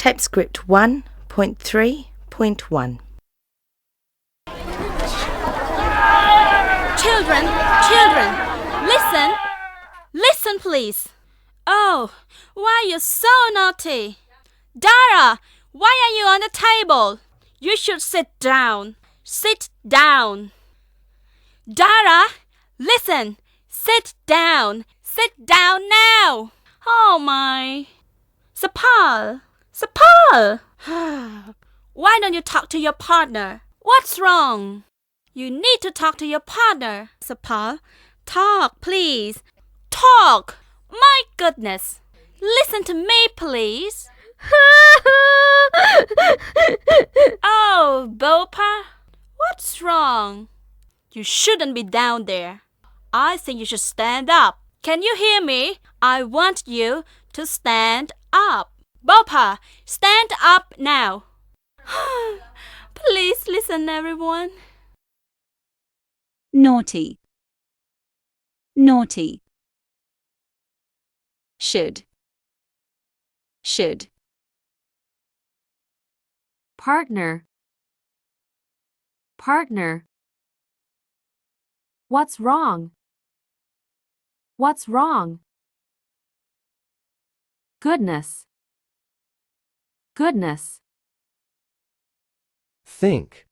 Tapescript 1.3.1. Children, listen. Listen, please. Oh, why are you so naughty? Dara, why are you on the table? You should sit down. Sit down. Dara, listen. Sit down. Sit down now. Oh my. Sapal. Why don't you talk to your partner? What's wrong? You need to talk to your partner. Sapal, talk, please. Talk. My goodness. Listen to me, please. Oh, Bopa, what's wrong? You shouldn't be down there. I think you should stand up. Can you hear me? I want you to stand up. Bopa, stand up now. Please listen, everyone. Naughty. Naughty. Should. Partner. What's wrong? Goodness. Think.